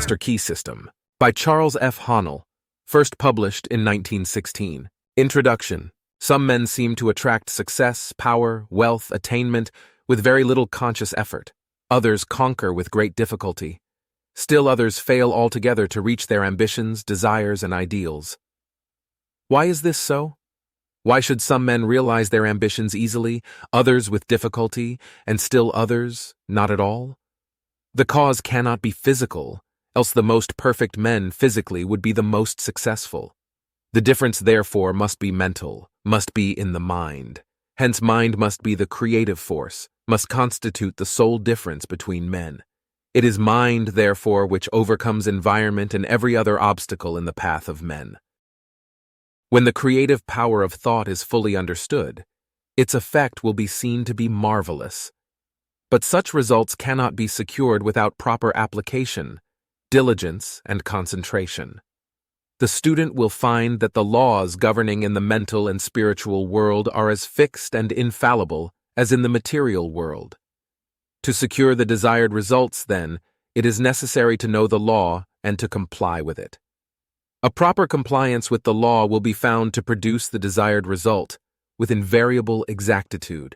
Master Key System by Charles F. Haanel, first published in 1916. Introduction. Some men seem to attract success, power, wealth, attainment with very little conscious effort. Others conquer with great difficulty. Still others fail altogether to reach their ambitions, desires, and ideals. Why is this so? Why should some men realize their ambitions easily, others with difficulty, and still others not at all? The cause cannot be physical, else the most perfect men physically would be the most successful. The difference therefore must be mental, must be in the mind. Hence mind must be the creative force, must constitute the sole difference between men. It is mind, therefore, which overcomes environment and every other obstacle in the path of men. When the creative power of thought is fully understood, its effect will be seen to be marvelous. But such results cannot be secured without proper application, diligence, and concentration. The student will find that the laws governing in the mental and spiritual world are as fixed and infallible as in the material world. To secure the desired results, then, it is necessary to know the law and to comply with it. A proper compliance with the law will be found to produce the desired result with invariable exactitude.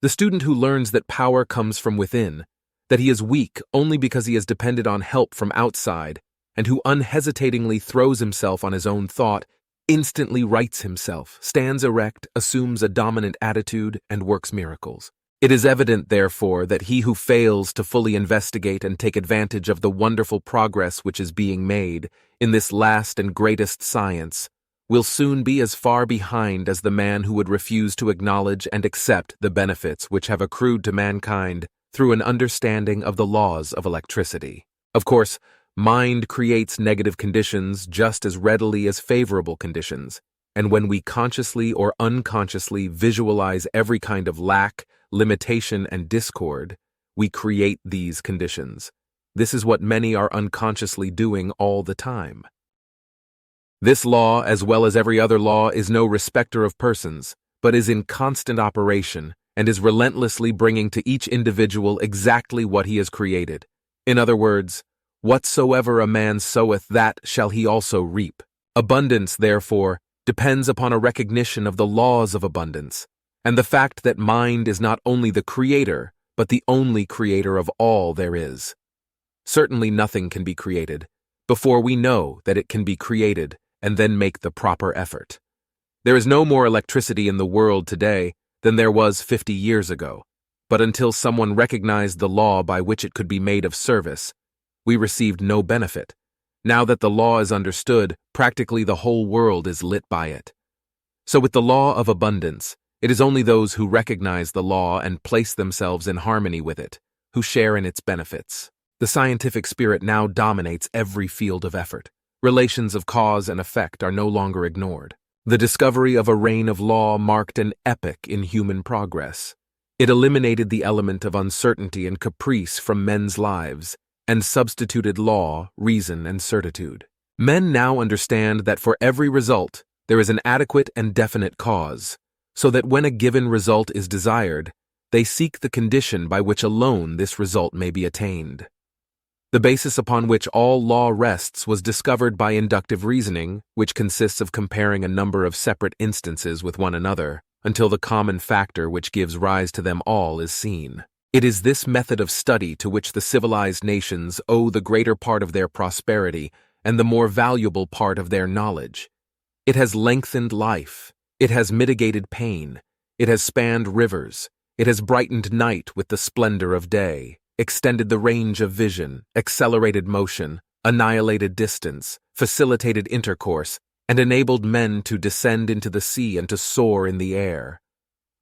The student who learns that power comes from within, that he is weak only because he has depended on help from outside, and who unhesitatingly throws himself on his own thought, instantly rights himself, stands erect, assumes a dominant attitude, and works miracles. It is evident, therefore, that he who fails to fully investigate and take advantage of the wonderful progress which is being made in this last and greatest science will soon be as far behind as the man who would refuse to acknowledge and accept the benefits which have accrued to mankind through an understanding of the laws of electricity. Of course, mind creates negative conditions just as readily as favorable conditions, and when we consciously or unconsciously visualize every kind of lack, limitation, and discord, we create these conditions. This is what many are unconsciously doing all the time. This law, as well as every other law, is no respecter of persons, but is in constant operation and is relentlessly bringing to each individual exactly what he has created. In other words, whatsoever a man soweth, that shall he also reap. Abundance, therefore, depends upon a recognition of the laws of abundance, and the fact that mind is not only the creator, but the only creator of all there is. Certainly nothing can be created before we know that it can be created and then make the proper effort. There is no more electricity in the world today than there was 50 years ago, but until someone recognized the law by which it could be made of service, we received no benefit. Now that the law is understood, practically the whole world is lit by it. So with the law of abundance, it is only those who recognize the law and place themselves in harmony with it who share in its benefits. The scientific spirit now dominates every field of effort. Relations of cause and effect are no longer ignored. The discovery of a reign of law marked an epoch in human progress. It eliminated the element of uncertainty and caprice from men's lives and substituted law, reason, and certitude. Men now understand that for every result, there is an adequate and definite cause, so that when a given result is desired, they seek the condition by which alone this result may be attained. The basis upon which all law rests was discovered by inductive reasoning, which consists of comparing a number of separate instances with one another, until the common factor which gives rise to them all is seen. It is this method of study to which the civilized nations owe the greater part of their prosperity and the more valuable part of their knowledge. It has lengthened life, it has mitigated pain, it has spanned rivers, it has brightened night with the splendor of day, extended the range of vision, accelerated motion, annihilated distance, facilitated intercourse, and enabled men to descend into the sea and to soar in the air.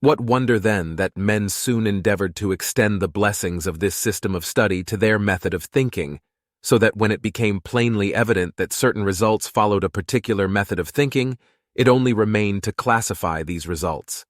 What wonder, then, that men soon endeavored to extend the blessings of this system of study to their method of thinking, so that when it became plainly evident that certain results followed a particular method of thinking, it only remained to classify these results.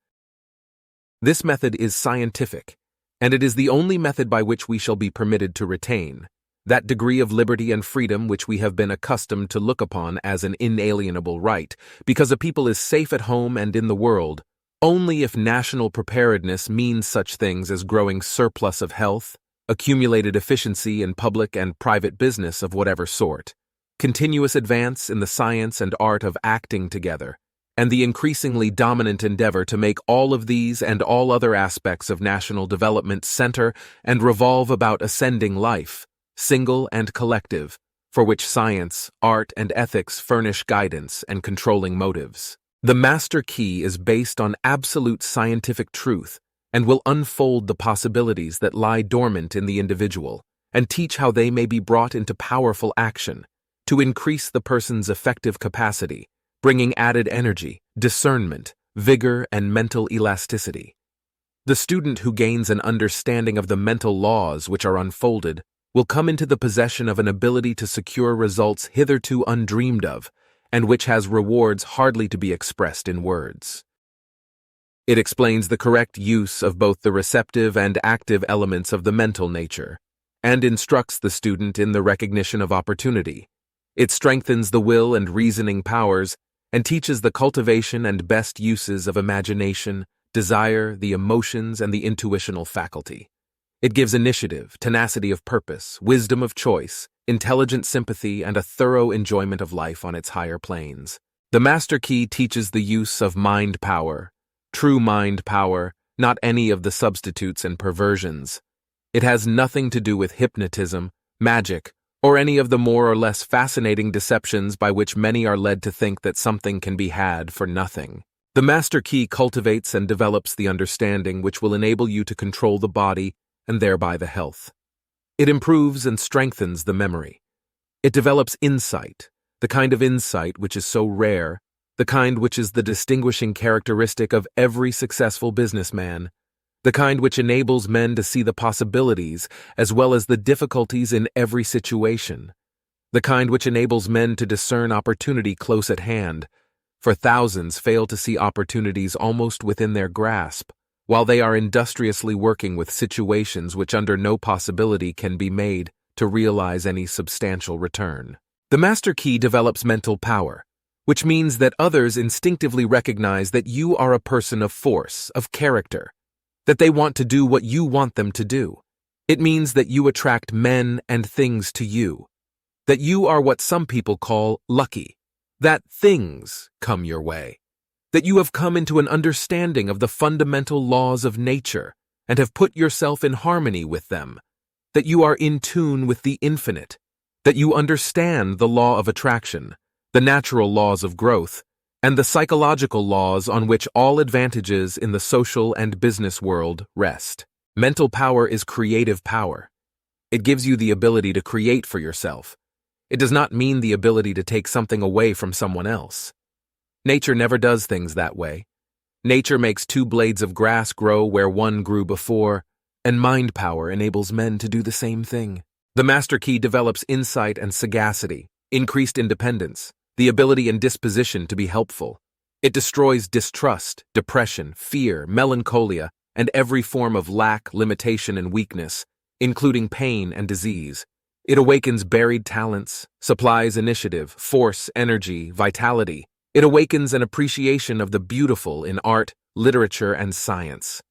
This method is scientific, and it is the only method by which we shall be permitted to retain that degree of liberty and freedom which we have been accustomed to look upon as an inalienable right, because a people is safe at home and in the world only if national preparedness means such things as growing surplus of health, accumulated efficiency in public and private business of whatever sort, continuous advance in the science and art of acting together, and the increasingly dominant endeavor to make all of these and all other aspects of national development center and revolve about ascending life, single and collective, for which science, art, and ethics furnish guidance and controlling motives. The master key is based on absolute scientific truth and will unfold the possibilities that lie dormant in the individual and teach how they may be brought into powerful action to increase the person's effective capacity, bringing added energy, discernment, vigor, and mental elasticity. The student who gains an understanding of the mental laws which are unfolded will come into the possession of an ability to secure results hitherto undreamed of, and which has rewards hardly to be expressed in words. It explains the correct use of both the receptive and active elements of the mental nature, and instructs the student in the recognition of opportunity. It strengthens the will and reasoning powers, and teaches the cultivation and best uses of imagination, desire, the emotions, and the intuitional faculty. It gives initiative, tenacity of purpose, wisdom of choice, intelligent sympathy, and a thorough enjoyment of life on its higher planes. The master key teaches the use of mind power, true mind power, not any of the substitutes and perversions. It has nothing to do with hypnotism, magic, or any of the more or less fascinating deceptions by which many are led to think that something can be had for nothing. The master key cultivates and develops the understanding which will enable you to control the body and thereby the health. It improves and strengthens the memory. It develops insight, the kind of insight which is so rare, the kind which is the distinguishing characteristic of every successful businessman, the kind which enables men to see the possibilities as well as the difficulties in every situation, the kind which enables men to discern opportunity close at hand, for thousands fail to see opportunities almost within their grasp, while they are industriously working with situations which under no possibility can be made to realize any substantial return. The master key develops mental power, which means that others instinctively recognize that you are a person of force, of character, that they want to do what you want them to do. It means that you attract men and things to you, that you are what some people call lucky, that things come your way, that you have come into an understanding of the fundamental laws of nature and have put yourself in harmony with them, that you are in tune with the infinite, that you understand the law of attraction, the natural laws of growth, and the psychological laws on which all advantages in the social and business world rest. Mental power is creative power. It gives you the ability to create for yourself. It does not mean the ability to take something away from someone else. Nature never does things that way. Nature makes two blades of grass grow where one grew before, and mind power enables men to do the same thing. The master key develops insight and sagacity, increased independence, the ability and disposition to be helpful. It destroys distrust, depression, fear, melancholia, and every form of lack, limitation, and weakness, including pain and disease. It awakens buried talents, supplies initiative, force, energy, vitality. It awakens an appreciation of the beautiful in art, literature, and science.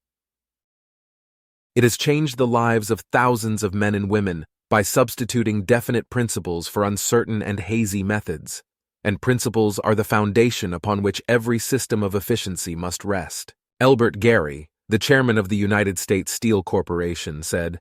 It has changed the lives of thousands of men and women by substituting definite principles for uncertain and hazy methods, and principles are the foundation upon which every system of efficiency must rest. Elbert Gary, the chairman of the United States Steel Corporation, said,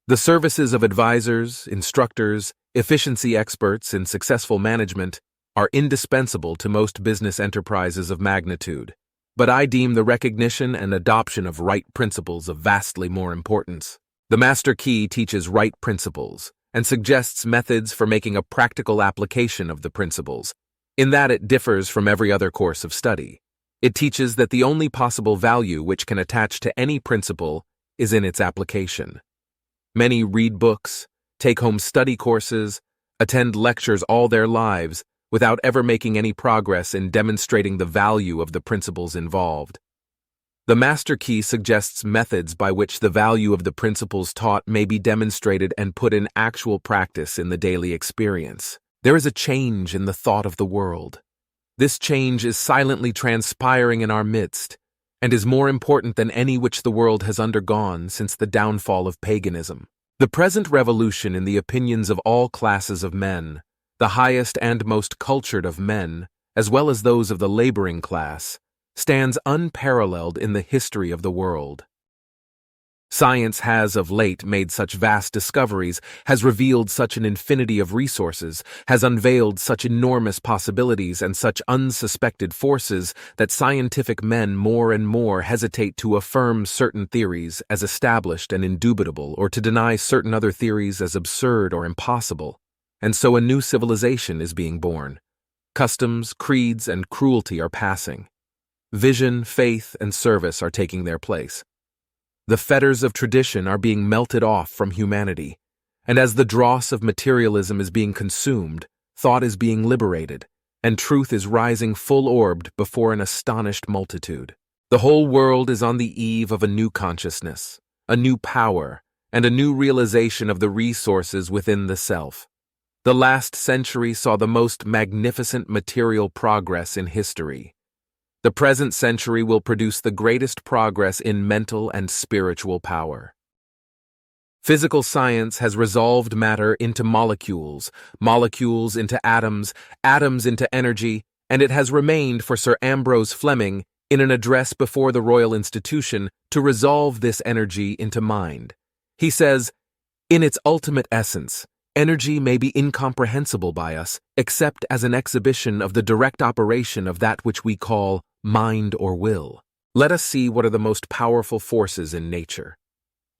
"The services of advisors, instructors, efficiency experts in successful management are indispensable to most business enterprises of magnitude, but I deem the recognition and adoption of right principles of vastly more importance." The master key teaches right principles and suggests methods for making a practical application of the principles, in that it differs from every other course of study. It teaches that the only possible value which can attach to any principle is in its application. Many read books, take home study courses, attend lectures all their lives, without ever making any progress in demonstrating the value of the principles involved. The master key suggests methods by which the value of the principles taught may be demonstrated and put in actual practice in the daily experience. There is a change in the thought of the world. This change is silently transpiring in our midst, and is more important than any which the world has undergone since the downfall of paganism. The present revolution in the opinions of all classes of men, the highest and most cultured of men, as well as those of the laboring class, stands unparalleled in the history of the world. Science has of late made such vast discoveries, has revealed such an infinity of resources, has unveiled such enormous possibilities and such unsuspected forces that scientific men more and more hesitate to affirm certain theories as established and indubitable or to deny certain other theories as absurd or impossible. And so a new civilization is being born. Customs, creeds, and cruelty are passing. Vision, faith, and service are taking their place. The fetters of tradition are being melted off from humanity, and as the dross of materialism is being consumed, thought is being liberated, and truth is rising full-orbed before an astonished multitude. The whole world is on the eve of a new consciousness, a new power, and a new realization of the resources within the self. The last century saw the most magnificent material progress in history. The present century will produce the greatest progress in mental and spiritual power. Physical science has resolved matter into molecules, molecules into atoms, atoms into energy, and it has remained for Sir Ambrose Fleming, in an address before the Royal Institution, to resolve this energy into mind. He says, "In its ultimate essence, energy may be incomprehensible by us, except as an exhibition of the direct operation of that which we call mind or will. Let us see what are the most powerful forces in nature.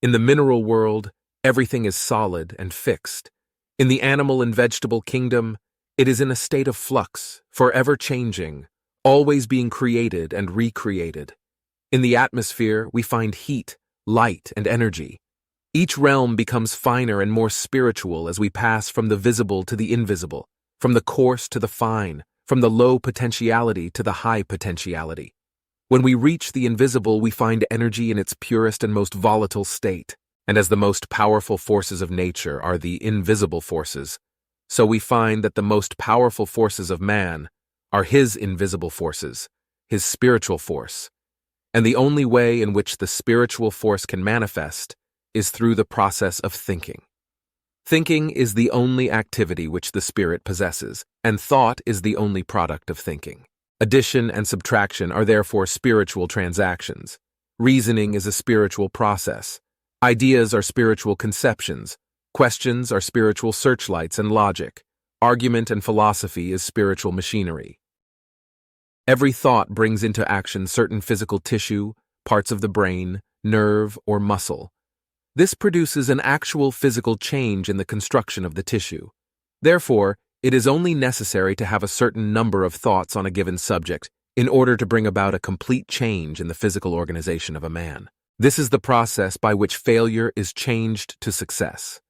In the mineral world, everything is solid and fixed. In the animal and vegetable kingdom, it is in a state of flux, forever changing, always being created and recreated. In the atmosphere, we find heat, light, and energy. Each realm becomes finer and more spiritual as we pass from the visible to the invisible, from the coarse to the fine, from the low potentiality to the high potentiality. When we reach the invisible, we find energy in its purest and most volatile state, and as the most powerful forces of nature are the invisible forces, so we find that the most powerful forces of man are his invisible forces, his spiritual force, and the only way in which the spiritual force can manifest is through the process of thinking. Thinking is the only activity which the spirit possesses, and thought is the only product of thinking. Addition and subtraction are therefore spiritual transactions. Reasoning is a spiritual process. Ideas are spiritual conceptions. Questions are spiritual searchlights and logic. Argument and philosophy is spiritual machinery. Every thought brings into action certain physical tissue, parts of the brain, nerve, or muscle. This produces an actual physical change in the construction of the tissue. Therefore, it is only necessary to have a certain number of thoughts on a given subject in order to bring about a complete change in the physical organization of a man. This is the process by which failure is changed to success.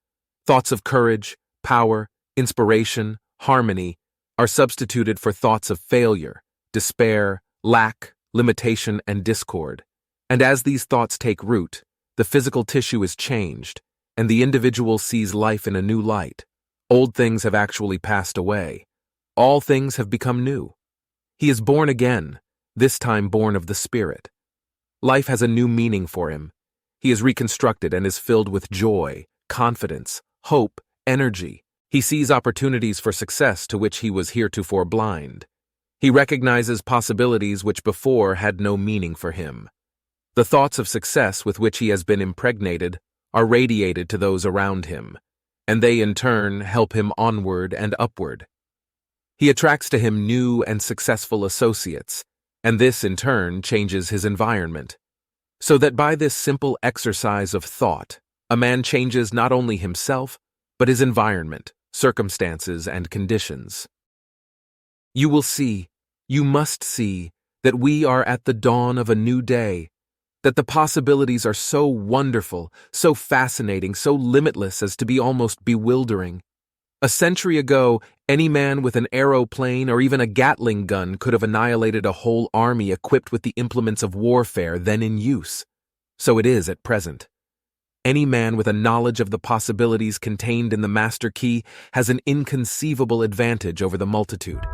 Thoughts of courage, power, inspiration, harmony are substituted for thoughts of failure, despair, lack, limitation, and discord. And as these thoughts take root, the physical tissue is changed, and the individual sees life in a new light. Old things have actually passed away. All things have become new. He is born again, this time born of the Spirit. Life has a new meaning for him. He is reconstructed and is filled with joy, confidence, hope, energy. He sees opportunities for success to which he was heretofore blind. He recognizes possibilities which before had no meaning for him. The thoughts of success with which he has been impregnated are radiated to those around him, and they in turn help him onward and upward. He attracts to him new and successful associates, and this in turn changes his environment. So that by this simple exercise of thought, a man changes not only himself, but his environment, circumstances, and conditions. You will see, you must see, that we are at the dawn of a new day, that the possibilities are so wonderful, so fascinating, so limitless as to be almost bewildering. A century ago, any man with an aeroplane or even a Gatling gun could have annihilated a whole army equipped with the implements of warfare then in use. So it is at present. Any man with a knowledge of the possibilities contained in the master key has an inconceivable advantage over the multitude.